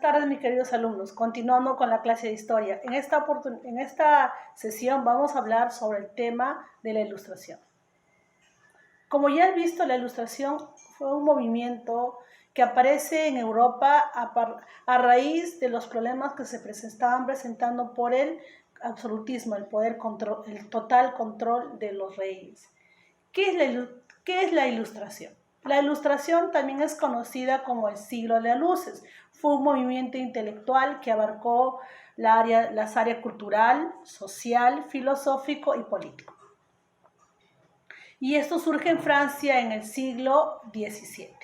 tardes, mis queridos alumnos. Continuando con la clase de historia. En esta sesión vamos a hablar sobre el tema de la Ilustración. Como ya has visto, la Ilustración fue un movimiento que aparece en Europa a raíz de los problemas que se estaban presentando por el absolutismo, el total control de los reyes. ¿Qué es la Ilustración? La Ilustración también es conocida como el siglo de las luces. Fue un movimiento intelectual que abarcó las áreas cultural, social, filosófico y político. Y esto surge en Francia en el siglo XVII.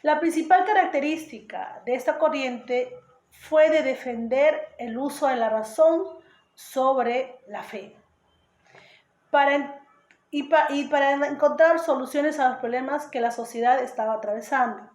La principal característica de esta corriente fue de defender el uso de la razón sobre la fe, para encontrar soluciones a los problemas que la sociedad estaba atravesando.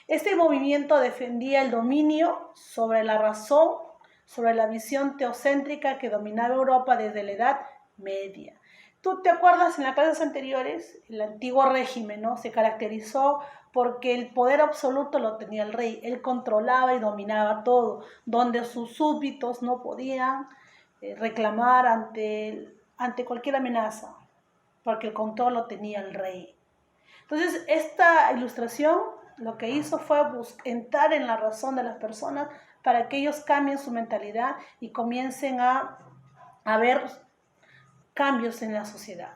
Este movimiento defendía el dominio sobre la razón, sobre la visión teocéntrica que dominaba Europa desde la Edad Media. ¿Tú te acuerdas en las clases anteriores? El antiguo régimen, ¿no?, se caracterizó porque el poder absoluto lo tenía el rey. Él controlaba y dominaba todo, donde sus súbditos no podían reclamar ante cualquier amenaza, porque el control lo tenía el rey. Entonces, esta Ilustración lo que hizo fue entrar en la razón de las personas para que ellos cambien su mentalidad y comiencen a ver cambios en la sociedad.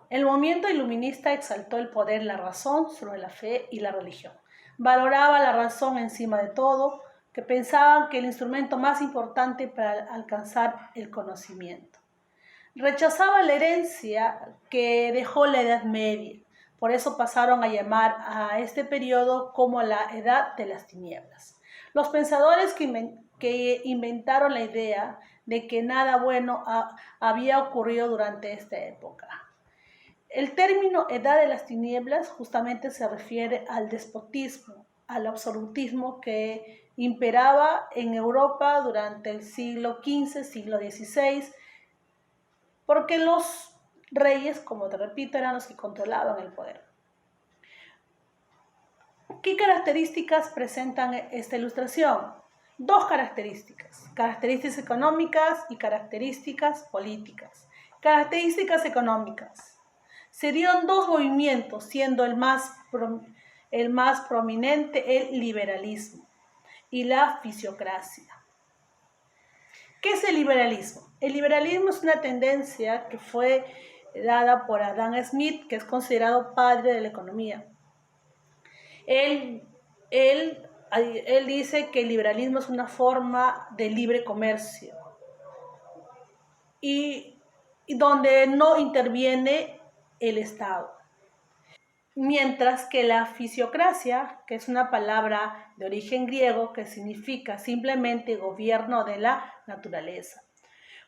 El movimiento iluminista exaltó el poder de la razón sobre la fe y la religión. Valoraba la razón encima de todo, que pensaban que el instrumento más importante para alcanzar el conocimiento. Rechazaba la herencia que dejó la Edad Media. Por eso pasaron a llamar a este periodo como la Edad de las Tinieblas. Los pensadores que inventaron la idea de que nada bueno había ocurrido durante esta época. El término Edad de las Tinieblas justamente se refiere al despotismo, al absolutismo que imperaba en Europa durante el siglo XV, siglo XVI, porque los reyes, como te repito, eran los que controlaban el poder. ¿Qué características presentan esta Ilustración? Dos características económicas y características políticas. Características económicas. Se dieron dos movimientos, siendo el más prominente el liberalismo y la fisiocracia. ¿Qué es el liberalismo? El liberalismo es una tendencia que fue dada por Adam Smith, que es considerado padre de la economía. Él dice que el liberalismo es una forma de libre comercio y donde no interviene el Estado. Mientras que la fisiocracia, que es una palabra de origen griego que significa simplemente gobierno de la naturaleza,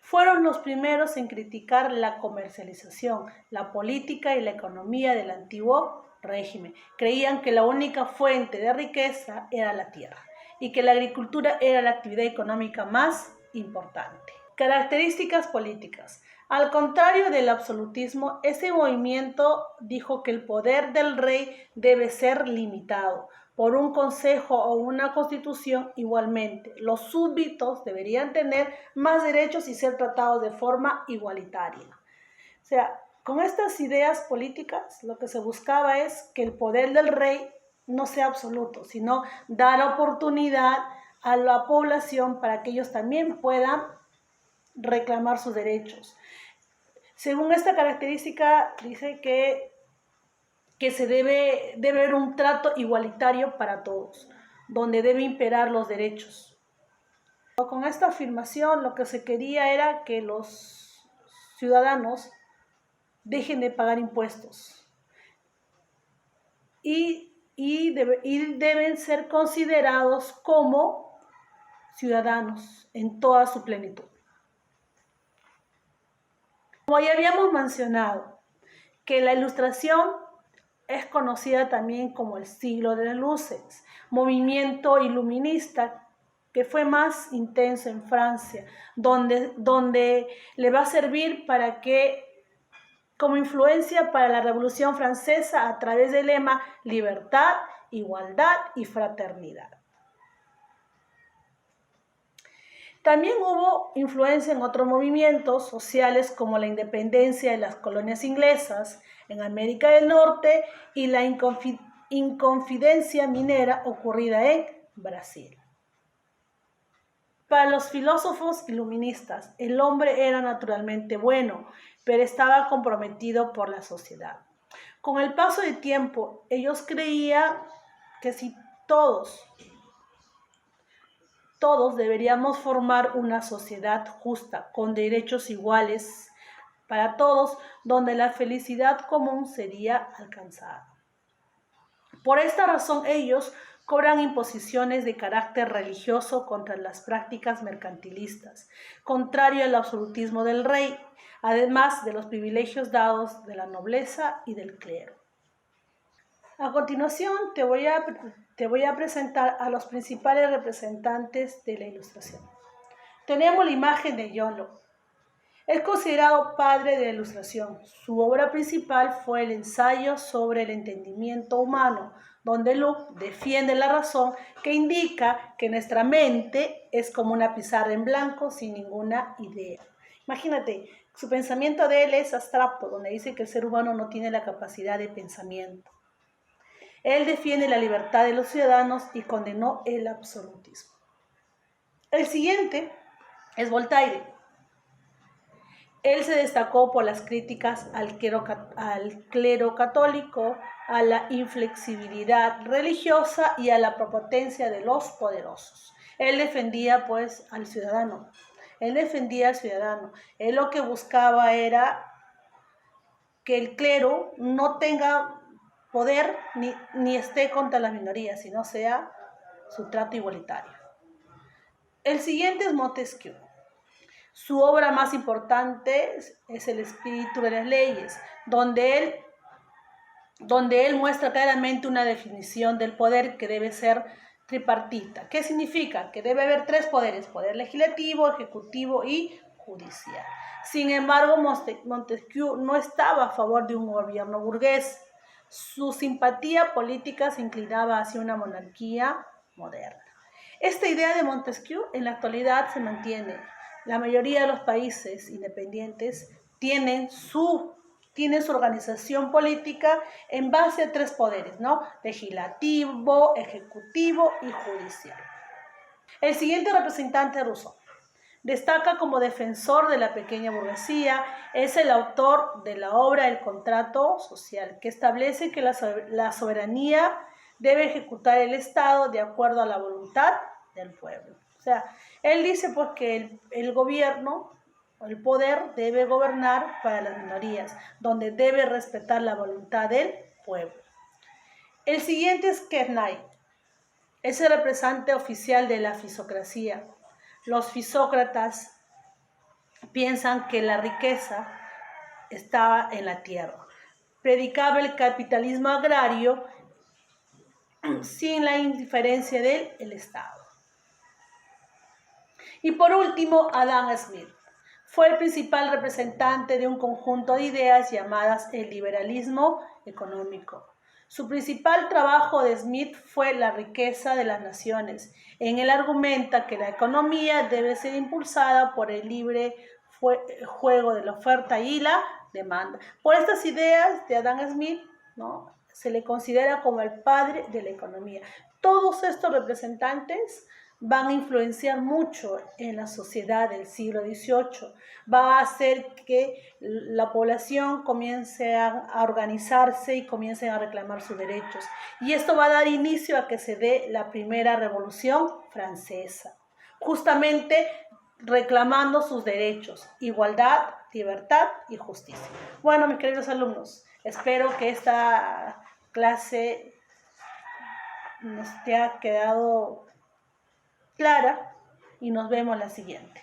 fueron los primeros en criticar la comercialización, la política y la economía del antiguo régimen. Creían que la única fuente de riqueza era la tierra y que la agricultura era la actividad económica más importante. Características políticas. Al contrario del absolutismo, ese movimiento dijo que el poder del rey debe ser limitado por un consejo o una constitución. Igualmente, los súbditos deberían tener más derechos y ser tratados de forma igualitaria. O sea, con estas ideas políticas, lo que se buscaba es que el poder del rey no sea absoluto, sino dar oportunidad a la población para que ellos también puedan reclamar sus derechos. Según esta característica, dice que debe haber un trato igualitario para todos, donde debe imperar los derechos. Con esta afirmación, lo que se quería era que los ciudadanos dejen de pagar impuestos y deben ser considerados como ciudadanos en toda su plenitud. Como ya habíamos mencionado, que la Ilustración es conocida también como el siglo de las luces, movimiento iluminista que fue más intenso en Francia, donde le va a servir como influencia para la Revolución Francesa a través del lema libertad, igualdad y fraternidad. También hubo influencia en otros movimientos sociales como la independencia de las colonias inglesas en América del Norte y la inconfidencia minera ocurrida en Brasil. Para los filósofos iluministas, el hombre era naturalmente bueno, pero estaba comprometido por la sociedad. Con el paso del tiempo, ellos creían que si todos deberíamos formar una sociedad justa, con derechos iguales para todos, donde la felicidad común sería alcanzada. Por esta razón, ellos cobran imposiciones de carácter religioso contra las prácticas mercantilistas, contrario al absolutismo del rey, además de los privilegios dados de la nobleza y del clero. A continuación, te voy a presentar a los principales representantes de la Ilustración. Tenemos la imagen de John Locke. Es considerado padre de la Ilustración. Su obra principal fue el ensayo sobre el entendimiento humano, donde Locke defiende la razón que indica que nuestra mente es como una pizarra en blanco sin ninguna idea. Imagínate, su pensamiento de él es abstracto, donde dice que el ser humano no tiene la capacidad de pensamiento. Él defiende la libertad de los ciudadanos y condenó el absolutismo. El siguiente es Voltaire. Él se destacó por las críticas al clero católico, a la inflexibilidad religiosa y a la prepotencia de los poderosos. Él defendía pues al ciudadano. Él lo que buscaba era que el clero no tenga poder ni esté contra las minorías, sino sea su trato igualitario. El siguiente es Montesquieu. Su obra más importante es El espíritu de las leyes, donde él muestra claramente una definición del poder que debe ser tripartita. ¿Qué significa? Que debe haber tres poderes: poder legislativo, ejecutivo y judicial. Sin embargo, Montesquieu no estaba a favor de un gobierno burgués. Su simpatía política se inclinaba hacia una monarquía moderna. Esta idea de Montesquieu en la actualidad se mantiene. La mayoría de los países independientes tienen su organización política en base a tres poderes, ¿no? Legislativo, ejecutivo y judicial. El siguiente representante, Rousseau. Destaca como defensor de la pequeña burguesía. Es el autor de la obra El contrato social, que establece que la soberanía debe ejecutar el Estado de acuerdo a la voluntad del pueblo. O sea, él dice pues que el gobierno, el poder debe gobernar para las minorías, donde debe respetar la voluntad del pueblo. El siguiente es Kernay. Es el representante oficial de la fisocracia. Los fisócratas piensan que la riqueza estaba en la tierra. Predicaba el capitalismo agrario sin la indiferencia del Estado. Y por último, Adam Smith. Fue el principal representante de un conjunto de ideas llamadas el liberalismo económico. Su principal trabajo de Smith fue La riqueza de las naciones. En él argumenta que la economía debe ser impulsada por el libre juego de la oferta y la demanda. Por estas ideas de Adam Smith, ¿no?, se le considera como el padre de la economía. Todos estos representantes van a influenciar mucho en la sociedad del siglo XVIII. Va a hacer que la población comience a organizarse y comience a reclamar sus derechos. Y esto va a dar inicio a que se dé la primera revolución francesa, justamente reclamando sus derechos: igualdad, libertad y justicia. Bueno, mis queridos alumnos, espero que esta clase nos te ha quedado clara y nos vemos la siguiente.